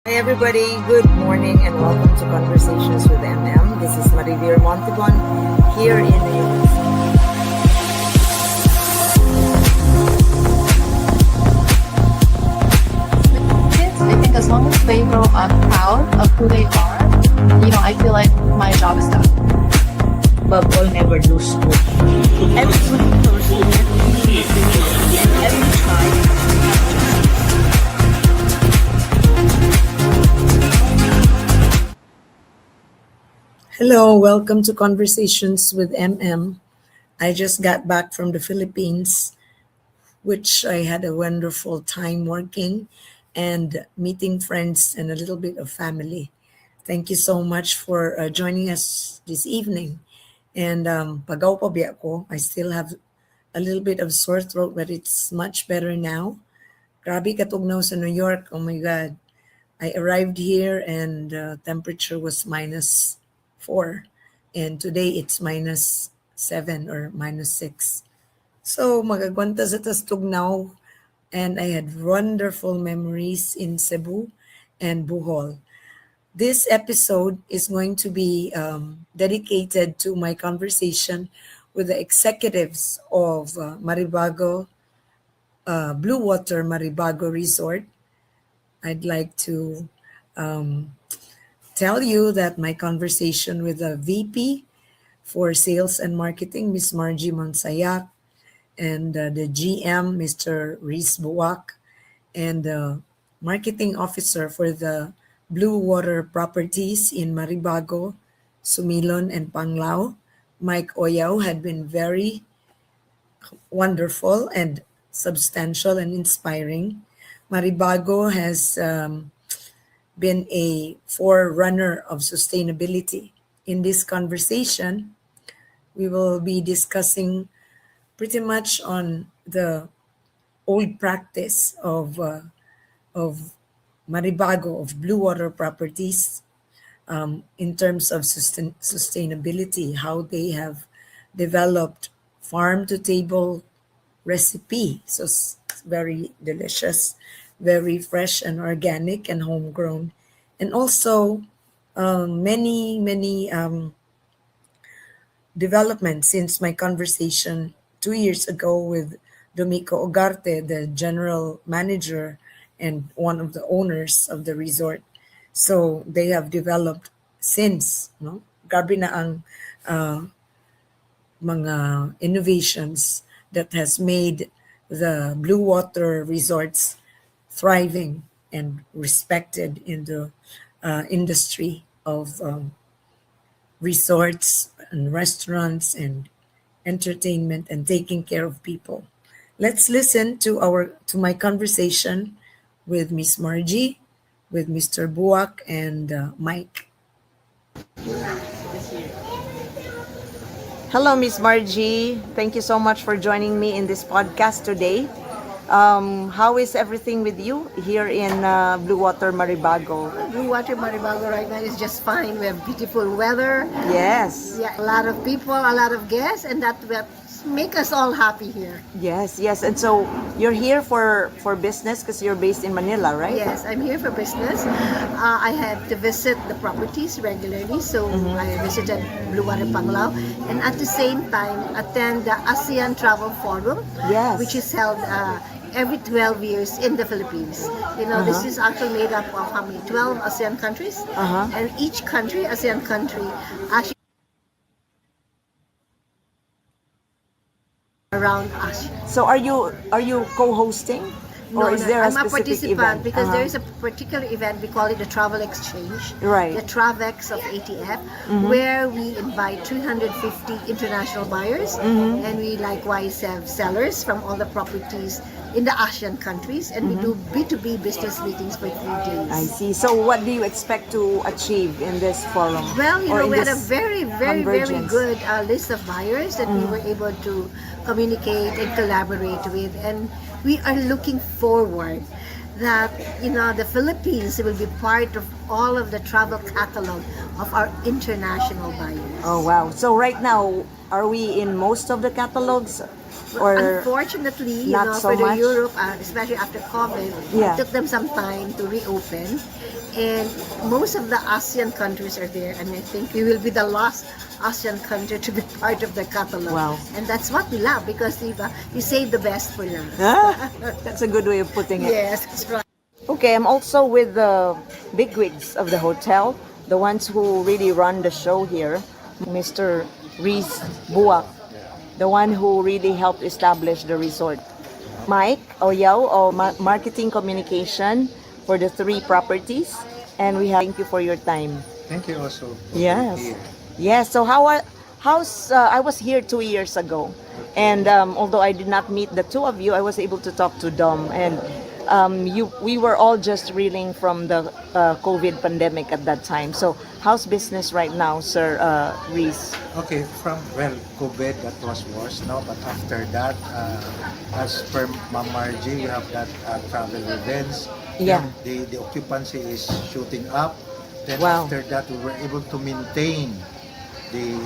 Hi everybody, good morning and welcome to Conversations with MM. This is Margie Munsayac here in the US. Kids, I think as long as they grow up proud of who they are, I feel like my job is done. Above all, never lose hope. Everyone knows every child. Hello, welcome to Conversations with MM. I just got back from the Philippines, which I had a wonderful time working and meeting friends and a little bit of family. Thank you so much for joining us this evening. And pagaw pa biya ko, I still have a little bit of sore throat, but it's much better now. Grabe katugnaw sa New York. Oh my God. I arrived here and temperature was -4. And today it's -7 or -6. So magagwanta sa tas tugnaw. And I had wonderful memories in Cebu and Bohol. This episode is going to be dedicated to my conversation with the executives of Bluewater Maribago Resort. I'd like to tell you that my conversation with the VP for Sales and Marketing, Miss Margie Munsayac, and the GM, Mr. Rhyz Buac, and the marketing officer for the Bluewater properties in Maribago, Sumilon, and Panglao, Mike Oyao, had been very wonderful and substantial and inspiring. Maribago has been a forerunner of sustainability. In this conversation, we will be discussing pretty much on the old practice of Maribago, of Bluewater properties, in terms of sustainability, how they have developed farm-to-table recipe. So it's very delicious, very fresh and organic and homegrown. And also many developments since my conversation 2 years ago with Domico Ugarte, the general manager and one of the owners of the resort. So they have developed since, no? Grabe na ang mga innovations that has made the Bluewater Resorts thriving and respected in the industry of resorts and restaurants and entertainment and taking care of people. Let's listen to my conversation with Miss Margie, with Mr. Buac, and Mike. Hello, Miss Margie. Thank you so much for joining me in this podcast today. How is everything with you here in Bluewater Maribago? Bluewater Maribago right now is just fine. We have beautiful weather. Yes. Yeah, a lot of people, a lot of guests, and that will make us all happy here. Yes. And so you're here for business because you're based in Manila, right? Yes, I'm here for business. I have to visit the properties regularly, so I visited Bluewater Panglao, and at the same time attend the ASEAN Travel Forum, Yes. which is held every 12 years in the Philippines. This is actually made up of how many? 12 ASEAN countries, and each country, ASEAN country, actually around Asia. So are you co-hosting? Or is there a I'm a specific participant event? because there is a particular event, we call it the Travel Exchange, Right. the Travex of ATF, where we invite 350 international buyers, and we likewise have sellers from all the properties in the ASEAN countries, and we do B2B business meetings for 3 days. I see. So what do you expect to achieve in this forum? Well, or in we had a this very convergence? good list of buyers that we were able to communicate and collaborate with, and we are looking forward that the Philippines will be part of all of the travel catalog of our international buyers. Oh wow. So right now, are we in most of the catalogs? Or Unfortunately, not so for the much? Europe, especially after COVID, Yeah. it took them some time to reopen. And most of the ASEAN countries are there, and I think we will be the last ASEAN country to be part of the catalog. Wow. And that's what we love because you save the best for last. That's a good way of putting it. Yes, that's right. Okay, I'm also with the bigwigs of the hotel, the ones who really run the show here, Mr. Rhyz Buac, the one who really helped establish the resort. Mike Oyao, marketing communication for the 3 properties, and we have thank you for your time. Thank you also. For Yes. being here. Yes. So I was here 2 years ago, and although I did not meet the two of you, I was able to talk to Dom, and we were all just reeling from the COVID pandemic at that time. So how's business right now, Sir Rhyz? Okay, well, COVID, that was worse, no? But after that, as per Ma'am Margie, we have that travel events. Yeah. The occupancy is shooting up. Then Wow. after that, we were able to maintain the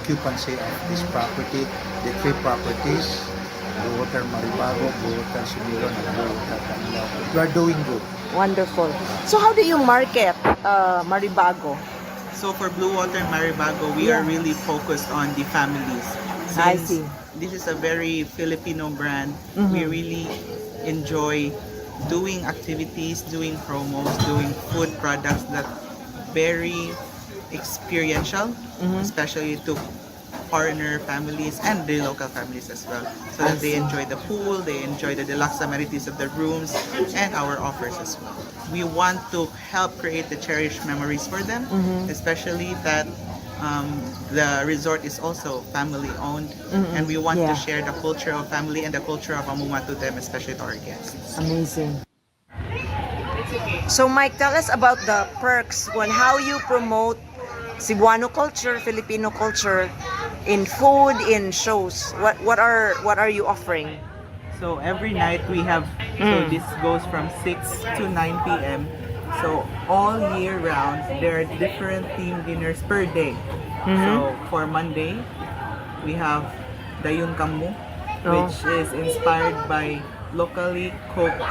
occupancy of this property, the 3 properties, Bluewater Maribago, Bluewater Cebu, and Bluewater Canilao. We are doing good. Wonderful. So how do you market Maribago? So for Bluewater Maribago, we are really focused on the families. I Since see. this is a very Filipino brand, we really enjoy doing activities, doing promos, doing food products that very experiential, especially to foreigner families and the local families as well, so that they enjoy the pool, they enjoy the deluxe amenities of the rooms and our offers as well. We want to help create the cherished memories for them, especially that the resort is also family owned, and we want to share the culture of family and the culture of amuma to them, especially to our guests. Amazing. So Mike, tell us about the perks on how you promote Cebuano culture, Filipino culture in food, in shows. What are you offering? So every night we have, so this goes from 6 to 9 p.m. So all year round, there are different team dinners per day. So for Monday, we have Dayun Kamu, which is inspired by locally cooked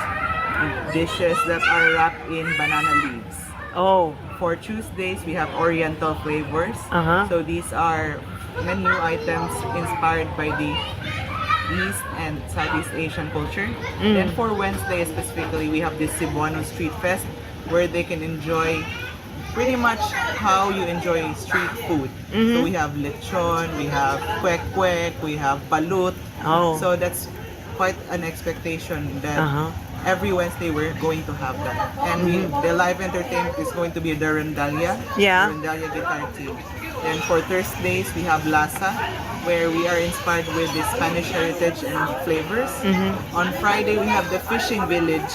dishes that are wrapped in banana leaves. Oh, For Tuesdays, we have Oriental flavors. So these are menu items inspired by the East and Southeast Asian culture. Then for Wednesday specifically, we have this Cebuano Street Fest where they can enjoy pretty much how you enjoy street food. So we have lechon, we have kwek-kwek, we have balut. Oh. So that's quite an expectation that every Wednesday we're going to have that. And the live entertainment is going to be the Rendalia, Yeah. Rendalia guitar team. Then for Thursdays, we have Lasa, where we are inspired with the Spanish heritage and flavors. On Friday, we have the Fishing Village,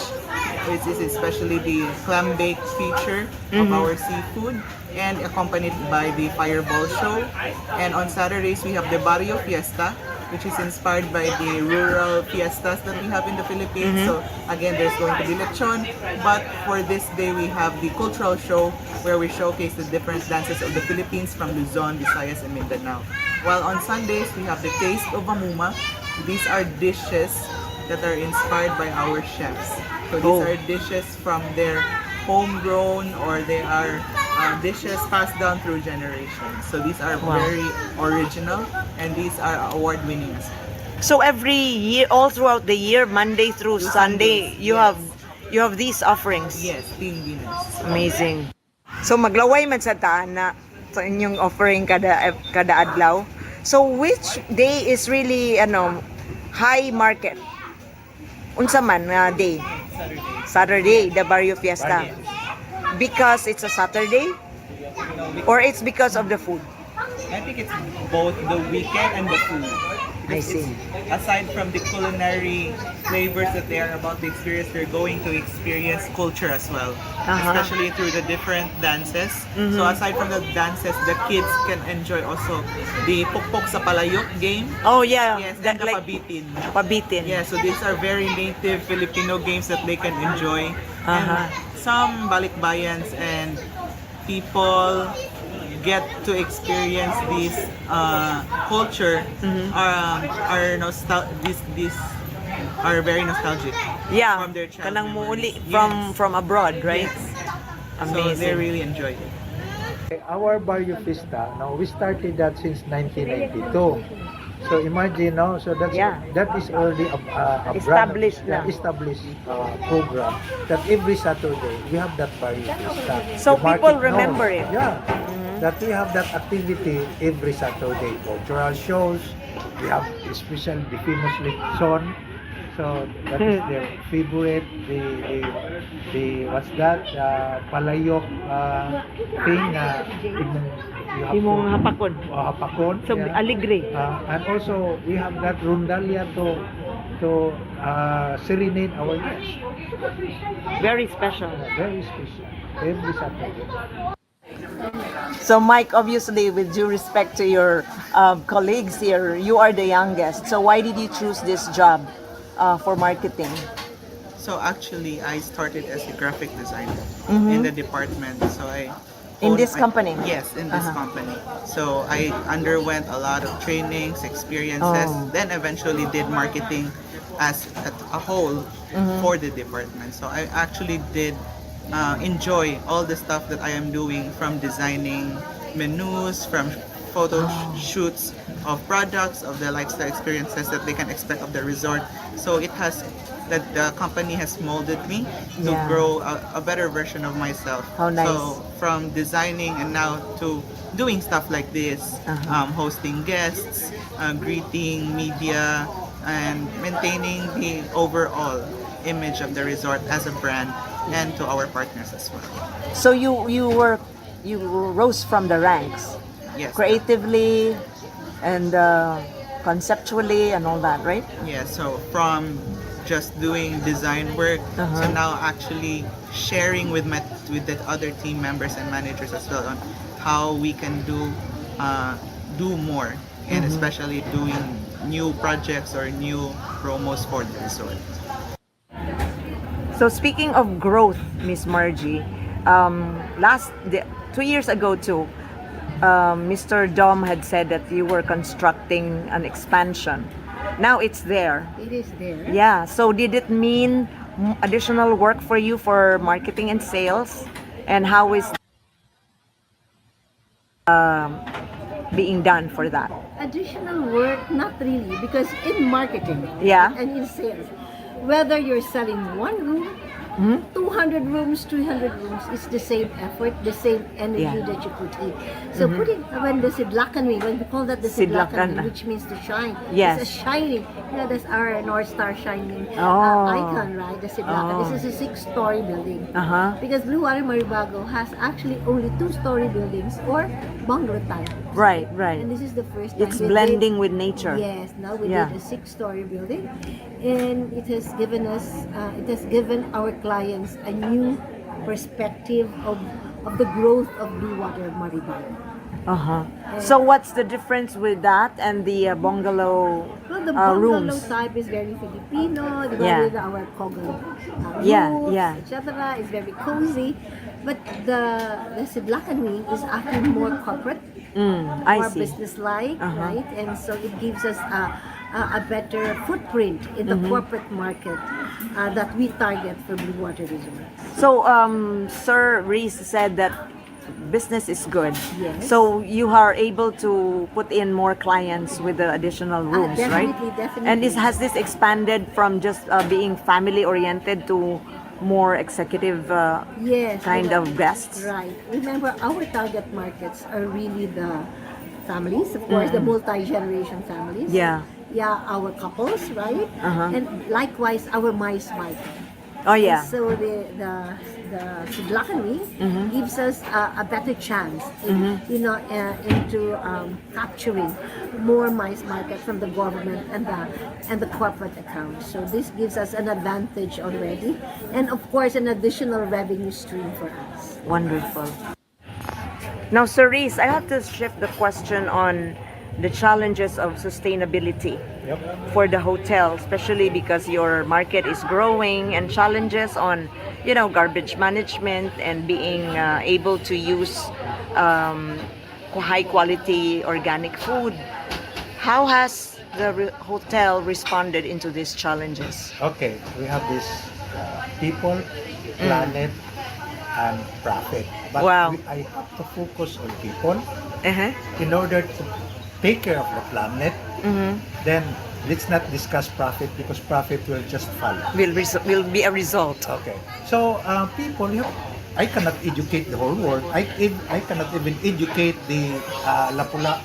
which is especially the clam bake feature of our seafood, and accompanied by the Fireball Show. And on Saturdays, we have the Barrio Fiesta, which is inspired by the rural fiestas that we have in the Philippines. So again, there's going to be lechon, but for this day we have the cultural show where we showcase the different dances of the Philippines from Luzon, Visayas, and Mindanao. While on Sundays, we have the Taste of Amuma. These are dishes that are inspired by our chefs. So these are dishes from their homegrown, or they are dishes passed down through generations. So these are very original, and these are award-winning. So every year, all throughout the year, Monday through Sunday, Sundays, you yes. have these offerings. Yes, team dinners. Amazing. So maglaway man sa na sa inyong offering kada adlaw. So which day is really high market? Unsa man nga day? Saturday, the Barrio Fiesta. Because it's a Saturday? Or it's because of the food? I think it's both the weekend and the food. I see. Aside from the culinary flavors that they are about to experience, they're going to experience culture as well, especially through the different dances. So aside from the dances, the kids can enjoy also the pukpok sa palayok game. Oh yeah, Yes, that, and the like pabitin. pabitin. Yeah, so these are very native Filipino games that they can enjoy. And some balikbayans and people get to experience this culture these are very nostalgic Yeah, from their child kanang muuli memories. from abroad, right? Yes. So Amazing. they really enjoyed it. Our Barrio Fiesta, now we started that since 1992. So imagine, no, so Yeah. that is already a Established brand, na. established program that every Saturday we have that Barrio Fiesta. So The people market remember knows. it. Yeah, that we have that activity every Saturday. Cultural shows, we have especially the famous lechon. So that is their favorite. The what's that? Palayok thing. Imong hapakon. Hapakon. So yeah. aligre. And also we have that rondalia to serenade our guests. Very special. Very special. Every Saturday. So Mike, obviously, with due respect to your colleagues here, you are the youngest. So why did you choose this job for marketing? So actually, I started as a graphic designer in the department. So In this company? Yes, in this company. So I underwent a lot of trainings, experiences, then eventually did marketing as a whole for the department. So I actually did enjoy all the stuff that I am doing, from designing menus, from photo shoots of products, of the lifestyle experiences that they can expect of the resort. So it has that the company has molded me to Yeah. grow a better version of myself. How nice. So from designing and now to doing stuff like this, hosting guests, greeting media, and maintaining the overall image of the resort as a brand and to our partners as well. So you rose from the ranks, Yes. creatively and conceptually and all that, right? Yeah, so from just doing design work, so now actually sharing with the other team members and managers as well on how we can do more, and especially doing new projects or new promos for the resort. So speaking of growth, Miss Margie, 2 years ago too, Mr. Dom had said that you were constructing an expansion. Now it's there. It is there. Yeah. So did it mean additional work for you for marketing and sales? And how is being done for that? Additional work, not really, because in marketing Yeah. and in sales, whether you're selling one room, 200 rooms, 300 rooms, it's the same effort, the same energy Yeah. that you put in. So putting, when the sidlakan, when we call that the sidlakan, Sidlakan. which means to shine, Yes. it's a shining, that's our North Star shining Oh. icon, right? The sidlakan. Oh. This is a 6-story building. Uh-huh. Because Bluewater Maribago has actually only 2-story buildings or bungalow type. Right, right. And this is the first time It's they blending did- with nature. Yes, now we Yeah. did a 6-story building, and it has given our clients a new perspective of the growth of Bluewater Maribago. Uh-huh. So what's the difference with that and the bungalow Well, the bungalow rooms? type is very Filipino, Yeah. with our Kogel Yeah, roofs, yeah. etc. It's very cozy, but the Sidlakan wing is actually more corporate, I more see. business-like, Uh-huh. right? And so it gives us a better footprint in the corporate market that we target for Bluewater Resorts. So, Sir Rhyz said that business is good. Yes. So you are able to put in more clients with the additional rooms, right? definitely. And has this expanded from just being family oriented to more executive Yes, kind right. of guests? Right. Remember, our target markets are really the families, of course, the multi-generation families. Yeah. Yeah, our couples, right? Uh-huh. And likewise, our mice market. Oh yeah. And so the Sidlakani gives us a better chance, into capturing more mice market from the government and the corporate accounts. So this gives us an advantage already, and of course, an additional revenue stream for us. Wonderful. Now, Sir Rhyz, I have to shift the question on the challenges of sustainability for the hotel, especially because your market is growing, and challenges on, garbage management and being able to use high quality organic food. How has the hotel responded into these challenges? Okay, we have this people, planet, and profit. But Wow. I have to focus on people Uh-huh. in order to take care of the planet. Mm-hmm. Then let's not discuss profit because profit will just follow. Will be a result. Okay. So people, I cannot educate the whole world. I cannot even educate the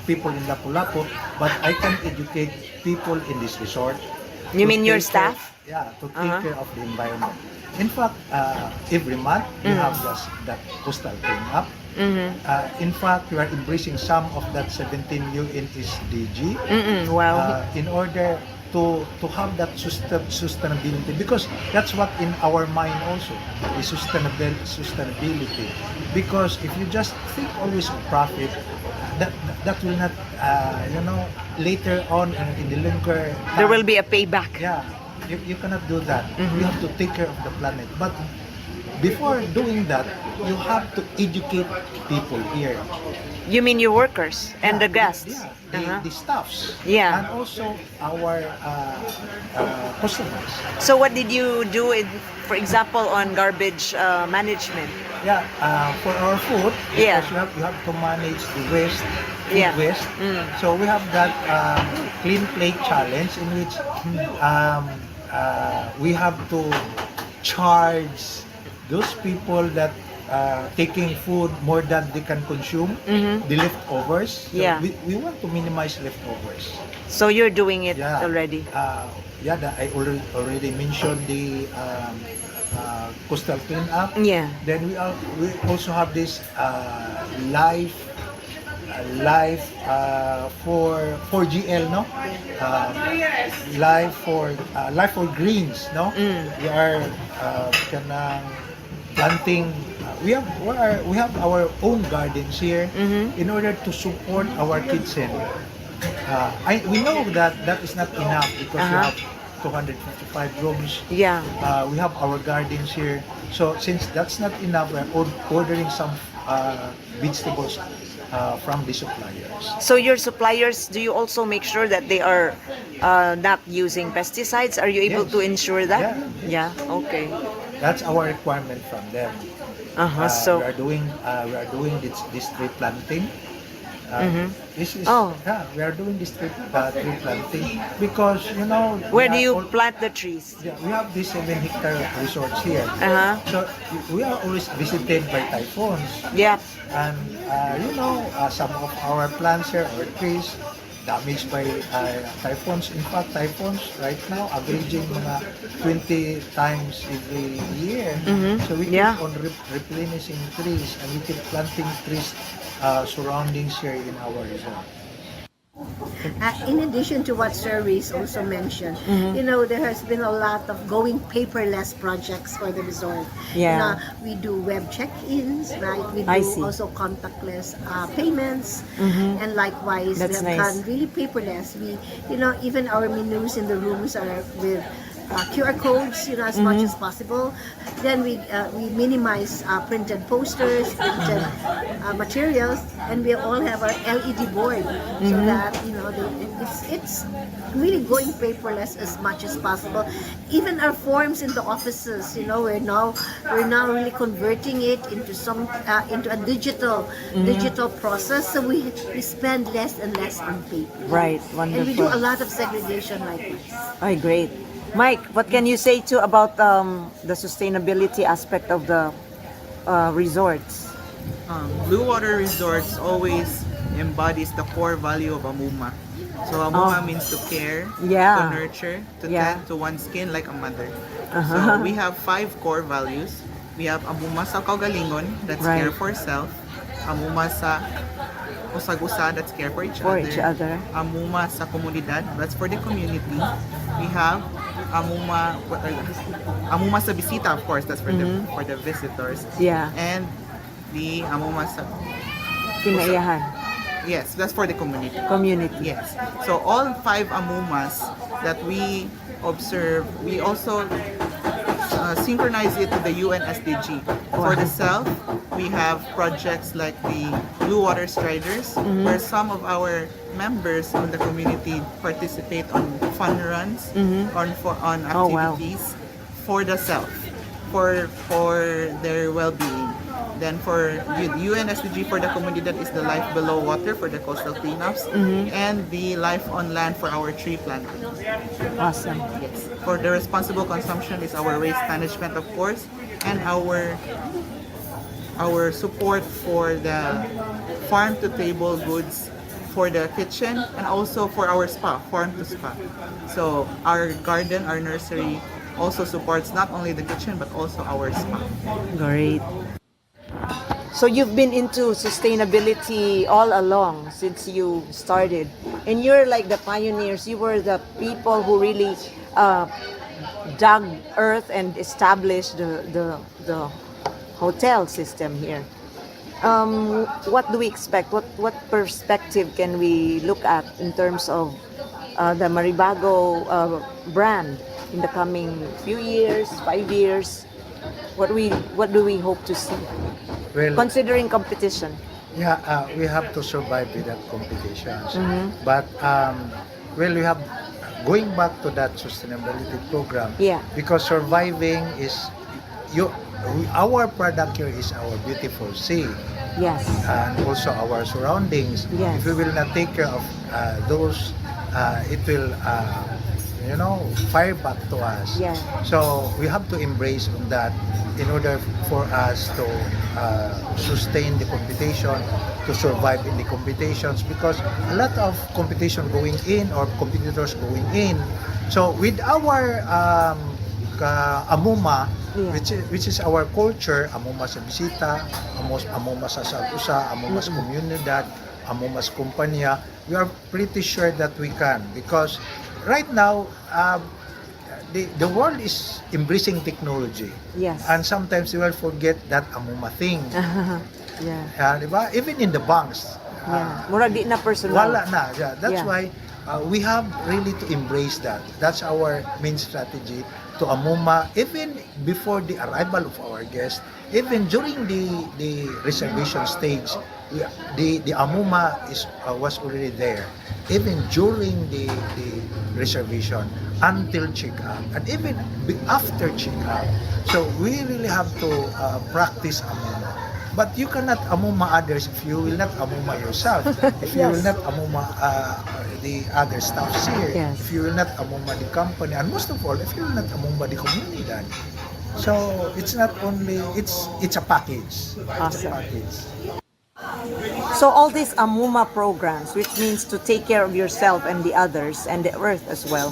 people in Lapu-Lapu, but I can educate people in this resort. You to mean your take care- staff? Yeah, to take Uh-huh. care of the environment. In fact, every month we have that coastal cleanup. Mm-hmm. In fact, we are embracing some of that 17 UN SDG Wow. in order to have that sustainability, because that's what in our mind also is sustainability. Because if you just think always of profit, that will not later on in the longer time, There will be a payback. yeah, you cannot do that. You have to take care of the planet. But before doing that, you have to educate people here. You mean your workers and the Yeah, guests? the staffs. Yeah. And also our customers. So what did you do, for example, on garbage management? Yeah, for our food, Yeah. because you have to manage the waste, food Yeah. waste. So we have that clean plate challenge in which we have to charge those people that taking food more than they can consume, the leftovers. So Yeah. we want to minimize leftovers. So you're doing it Yeah. already. I already mentioned the coastal cleanup. Yeah. Then we also have this life for GL, no? Life for greens, no? We are kanang planting. We have our own gardens here in order to support our kitchen. We know that is not enough because we have 255 rooms. Yeah. We have our gardens here. So since that's not enough, we're ordering some vegetables from the suppliers. So your suppliers, do you also make sure that they are not using pesticides? Are you able Yes. to ensure that? Yeah. Yeah. Okay. That's our requirement from them. So we are doing this tree planting. This is Oh. we are doing this tree planting because where do we are you all- plant the trees? Yeah, we have these 7-hectare resorts here. So we are always visited by typhoons. Yeah. And some of our plants here or trees damaged by typhoons. In fact, typhoons right now averaging mga 20 times every year. So we keep Yeah. on replenishing trees and we keep planting trees surroundings here in our resort. In addition to what Sir Rhyz also mentioned, there has been a lot of going paperless projects for the resort. Yeah. We do web check-ins, right? We I do see. also contactless payments, and likewise, That's we have nice. done really paperless. We, even our menus in the rooms are with QR codes, as much as possible. Then we minimize printed posters, printed materials, and we all have our LED board so that it's really going paperless as much as possible. Even our forms in the offices, we're now really converting it into into a digital process. So we spend less and less on paper. Right. And we do a Wonderful. lot of segregation likewise. Oh, great. Mike, what can you say too about the sustainability aspect of the resorts? Bluewater Resorts always embodies the core value of amuma. So amuma means to care, Yeah. to nurture, to Yeah. tend to one's skin like a mother. So we have 5 core values. We have amuma sa kaugalingon, that's Right. care for self. Amuma sa usagusa, that's care for For each other. Amuma sa komunidad, that's for the community. We have amuma, amuma sa bisita, of course, that's for the visitors. Yeah. And the amuma sa, Kinaiyahan. yes, that's for the community. Community. Yes. So all 5 amumas that we observe, we also synchronize it to the UN SDG. For the South, we have projects like the Bluewater Striders, where some of our members in the community participate on fun runs, on Oh, wow. activities for the South, for their well-being. Then for UN SDG for the community, that is the life below water for the coastal cleanups, and the life on land for our tree planting. Awesome. Yes. For the responsible consumption is our waste management, of course, and our support for the farm to table goods for the kitchen, and also for our spa, farm to spa. So our garden, our nursery also supports not only the kitchen but also our spa. Great. So you've been into sustainability all along since you started, and you're like the pioneers. You were the people who really dug earth and established the hotel system here. What do we expect? What perspective can we look at in terms of the Maribago brand in the coming few years, 5 years? What do we hope to see? Well, Considering competition. yeah, we have to survive with that competitions. But well, we have going back to that sustainability program. Yeah. Because surviving is our product here is our beautiful sea, Yes. and also our surroundings. Yes. If we will not take care of those, it will fire back to us. Yeah. So we have to embrace on that in order for us to sustain the competition, to survive in the competitions, because a lot of competition going in or competitors going in. So with our amuma, Yeah. which is our culture, amuma sa bisita, amuma sa sagusa, amuma sa komunidad, amuma sa kumpanya, we are pretty sure that we can, because right now the world is embracing technology, Yes. and sometimes we will forget that amuma thing. Yeah. Diba? Even in the banks, Yeah. Murag di na personal. wala na. Yeah, that's Yeah. why we have really to embrace that. That's our main strategy to amuma, even before the arrival of our guests, even during the reservation stage. The amuma was already there, even during the reservation until check-out, and even after check-out. So we really have to practice amuma. But you cannot amuma others if you will not amuma yourself. If you will not amuma the other staffs here. Yes. If you will not amuma the company, and most of all, if you will not amuma the community. So it's not only it's a package. It's Awesome. a package. So all these amuma programs, which means to take care of yourself and the others and the earth as well,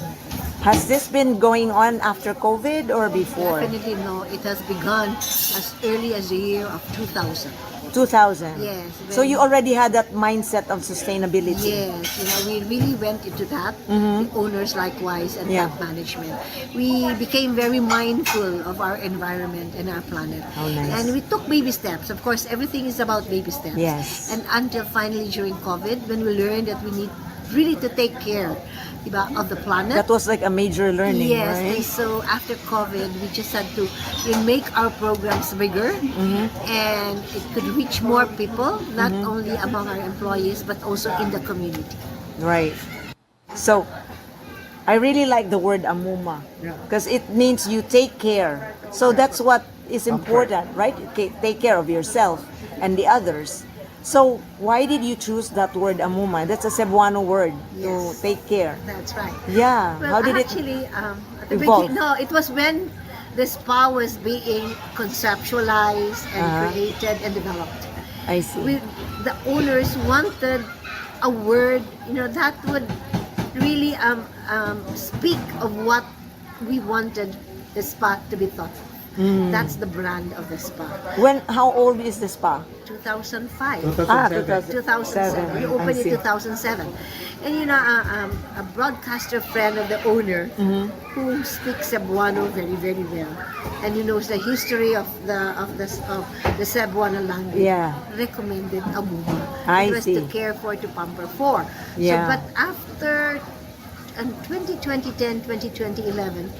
has this been going on after COVID or before? Definitely no. It has begun as early as the year of 2000. 2000. Yes. So you already had that mindset of sustainability. Yes, we really went into that. The owners likewise, and Yeah. top management. We became very mindful of our environment and our planet. Oh, nice. And we took baby steps. Of course, everything is about baby steps. Yes. And until finally during COVID, when we learned that we need really to take care, diba, of the planet. That was like a major learning, Yes, and right? so after COVID, we just had to make our programs bigger, and it could reach more people, not only among our employees, but also in the community. Right. So I really like the word amuma because it means you take care. So that's what is important, right? Take care of yourself and the others. So why did you choose that word amuma? That's a Cebuano word Yes. to take care. That's right. Yeah. Well, How did it actually, at the evolve? no, it was when the spa was being conceptualized and created and developed. I see. The owners wanted a word, that would really speak of what we wanted the spa to be thought of. That's the brand of the spa. How old is the spa? 2005. 2007. We opened in 2007. And a broadcaster friend of the owner who speaks Cebuano very, very well, and he knows the history of the Cebuano language, Yeah. recommended amuma. I It was see. to care for, to pamper for. Yeah. So, but after 2010, 2011,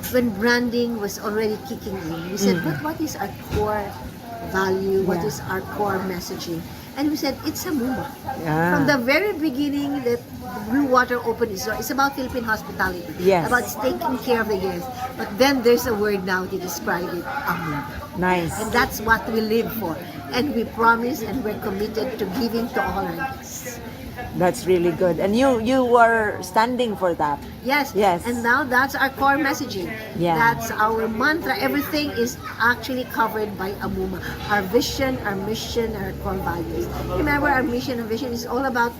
when branding was already kicking in, we said, but what is our core value? What Yeah. is our core messaging? And we said, it's amuma. Yeah. From the very beginning that Bluewater opened its door, it's about Philippine hospitality. Yes. About taking care of the guests. But then there's a word now to describe it, amuma. Nice. And that's what we live for. And we promise and we're committed to giving to all our guests. That's really good. And you were standing for that. Yes. Yes. And now that's our core messaging. Yeah. That's our mantra. Everything is actually covered by amuma. Our vision, our mission, our core values. Remember, our mission and vision is all about,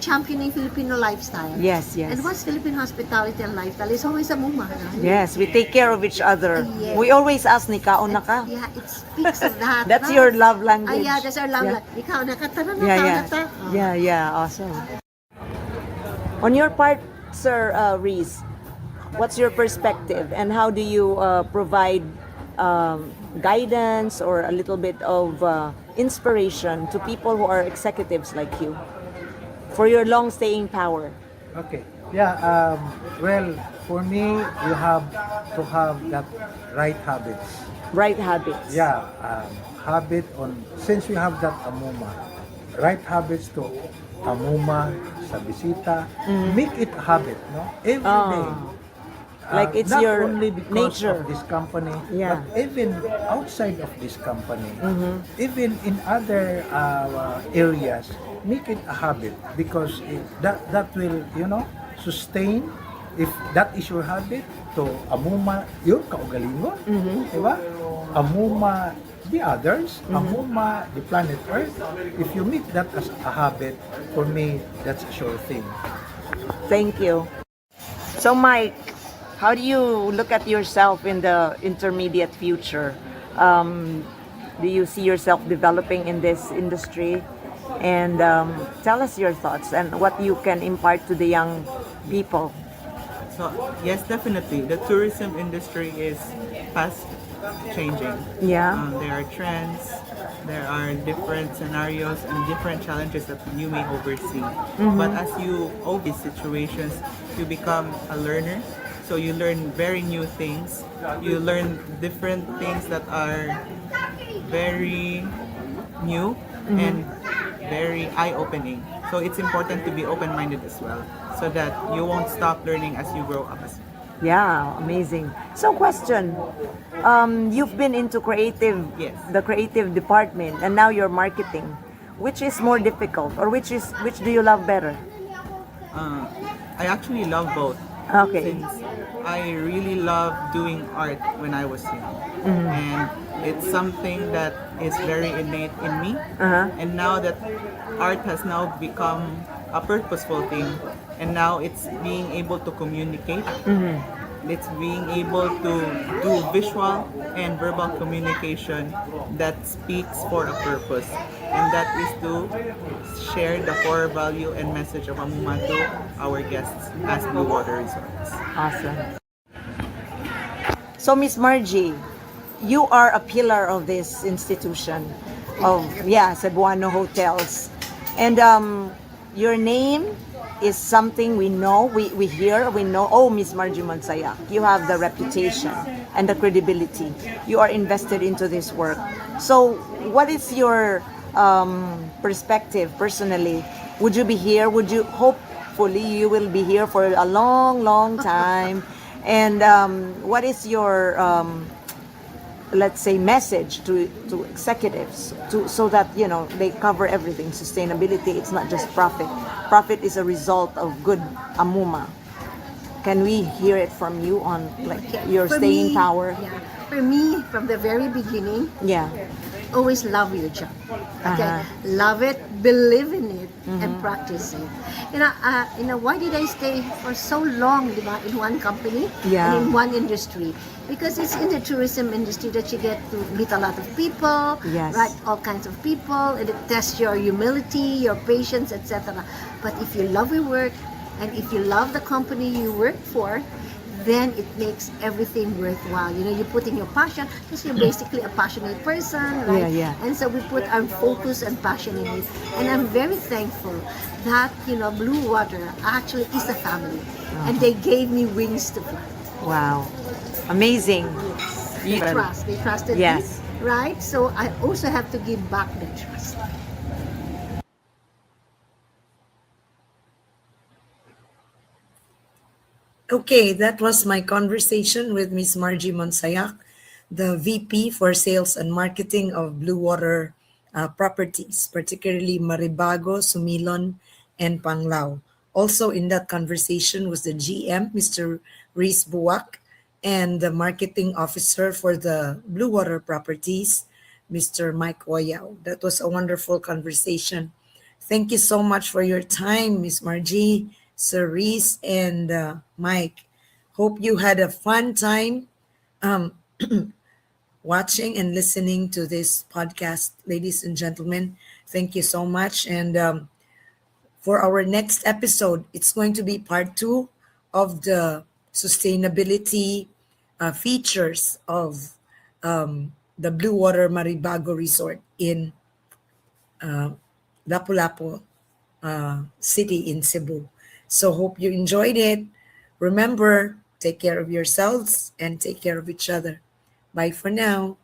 championing Filipino lifestyle. Yes, yes. And what's Philippine hospitality and lifestyle? It's always amuma. Right? Yes, we take care of each other. Yes. We always ask ni kaon na ka. Yeah, it speaks of that. That's right? your love language. Yeah, that's our love Yeah. language. Ikaw na ka, tara na, Yeah, ikaw yeah. na ta. Oh. Yeah, awesome. On your part, Sir Rhyz, what's your perspective and how do you provide guidance or a little bit of inspiration to people who are executives like you for your long staying power? Okay. Yeah. Well, for me, you have to have that right habits. Right habits. Yeah. Habit on, since we have that amuma, right habits to amuma sa bisita, make it a habit, no? Every day. Like it's not your only because nature. of this company, Yeah. but even outside of this company, even in other areas, make it a habit because that will, sustain. If that is your habit, to amuma your kaugalingon, diba? Amuma the others, amuma the planet Earth. If you make that as a habit, for me, that's a sure thing. Thank you. So Mike, how do you look at yourself in the intermediate future? Do you see yourself developing in this industry? And tell us your thoughts and what you can impart to the young people. So yes, definitely. The tourism industry is fast changing. Yeah. There are trends, there are different scenarios and different challenges that you may oversee. But as you oversee situations, you become a learner. So you learn very new things. You learn different things that are very new and very eye-opening. So it's important to be open-minded as well, so that you won't stop learning as you grow up. Yeah, amazing. So question, you've been into Yes. the creative department, and now you're marketing. Which is more difficult, or which do you love better? I actually love both. Okay. Since I really loved doing art when I was young. And it's something that is very innate in me. And now that art has now become a purposeful thing, and now it's being able to communicate. It's being able to do visual and verbal communication that speaks for a purpose, and that is to share the core value and message of amuma to our guests as Bluewater Resorts. Awesome. So Miss Margie, you are a pillar of this institution of Cebuano Hotels, and your name is something we know, we hear, we know. Oh, Miss Margie Munsayac, you have the reputation and the credibility. You are invested into this work. So what is your perspective personally? Would you be here? Would you, hopefully you will be here for a long time. And what is your let's say message to executives so that they cover everything? Sustainability, it's not just profit. Profit is a result of good amuma. Can we hear it from you on your For staying me, power? Yeah. For me, from the very beginning, Yeah. always love your job. Okay, Uh-huh. love it, believe in it, and practice it. Why did I stay for so long, diba, in one company Yeah. and in one industry? Because it's in the tourism industry that you get to meet a lot of people, Yes. right? All kinds of people, and it tests your humility, your patience, etc. But if you love your work, and if you love the company you work for, then it makes everything worthwhile. You're putting your passion, because you're basically a passionate person, right? Yeah. And so we put our focus and passion in it. And I'm very thankful that, Bluewater actually is a family. And they gave me wings to fly. Wow. Amazing. They trust. They trusted Yes. me, right? So I also have to give back the trust. Okay, that was my conversation with Miss Margie Munsayac, the VP for Sales and Marketing of Bluewater Properties, particularly Maribago, Sumilon, and Panglao. Also in that conversation was the GM, Mr. Rhyz Buac, and the marketing officer for the Bluewater Properties, Mr. Mike Oyao. That was a wonderful conversation. Thank you so much for your time, Miss Margie, Sir Reese, and Mike. Hope you had a fun time um, watching and listening to this podcast, ladies and gentlemen. Thank you so much. And for our next episode, it's going to be part two of the sustainability features of the Bluewater Maribago Resort in Lapu-Lapu city in Cebu. So hope you enjoyed it. Remember, take care of yourselves and take care of each other. Bye for now.